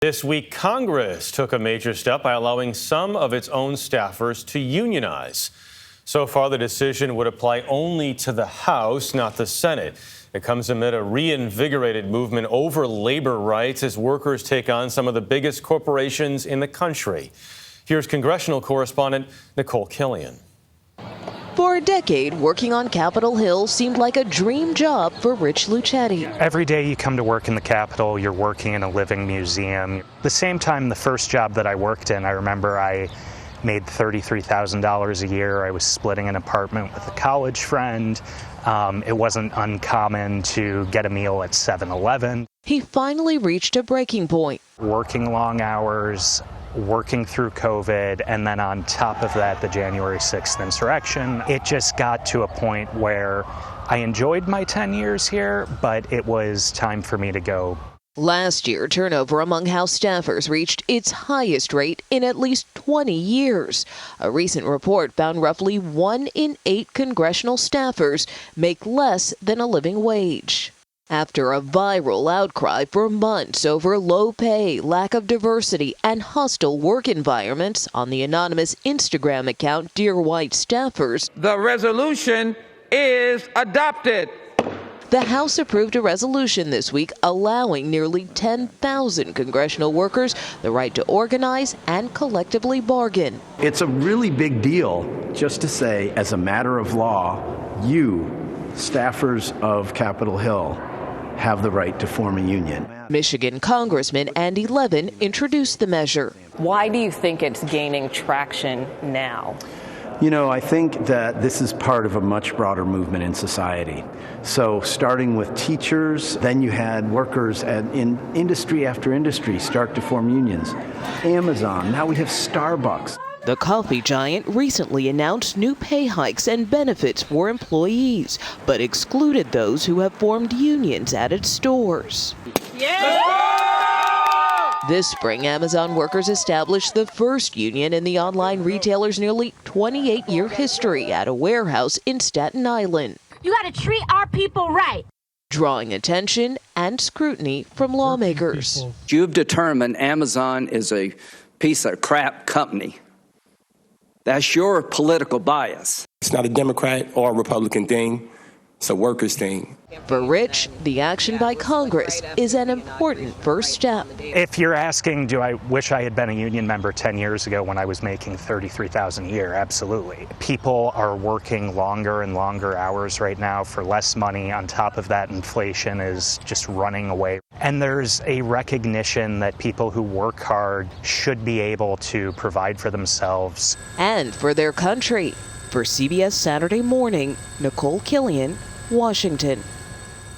This week, Congress took a major step by allowing some of its own staffers to unionize. So far, the decision would apply only to the House, not the Senate. It comes amid a reinvigorated movement over labor rights as workers take on some of the biggest corporations in the country. Here's congressional correspondent Nikole Killion. For a decade, working on Capitol Hill seemed like a dream job for Rich Lucetti. Every day you come to work in the Capitol, you're working in a living museum. The same time, the first job that I worked in, I remember I made $33,000 a year. I was splitting an apartment with a college friend. It wasn't uncommon to get a meal at 7-Eleven. He finally reached a breaking point. Working long hours, working through COVID, and then on top of that, the January 6th insurrection. It just got to a point where I enjoyed my 10 years here, but it was time for me to go. Last year, turnover among House staffers reached its highest rate in at least 20 years. A recent report found roughly 1 in 8 congressional staffers make less than a living wage. After a viral outcry for months over low pay, lack of diversity, and hostile work environments on the anonymous Instagram account Dear White Staffers, the resolution is adopted. The House approved a resolution this week allowing nearly 10,000 congressional workers the right to organize and collectively bargain. It's a really big deal just to say, as a matter of law, you, staffers of Capitol Hill, have the right to form a union. Michigan Congressman Andy Levin introduced the measure. Why do you think it's gaining traction now? You know, I think that this is part of a much broader movement in society. So starting with teachers, then you had workers in industry after industry start to form unions. Amazon, now we have Starbucks. The coffee giant recently announced new pay hikes and benefits for employees, but excluded those who have formed unions at its stores. This spring, Amazon workers established the first union in the online retailer's nearly 28-year history at a warehouse in Staten Island. You got to treat our people right. Drawing attention and scrutiny from lawmakers. You've determined Amazon is a piece of crap company. That's your political bias. It's not a Democrat or a Republican thing. It's a workers' thing. For Rich, the action by Congress is an important first step. If you're asking, do I wish I had been a union member 10 years ago when I was making $33,000 a year? Absolutely. People are working longer and longer hours right now for less money. On top of that, inflation is just running away. And there's a recognition that people who work hard should be able to provide for themselves. And for their country. For CBS Saturday Morning, Nikole Killion, Washington.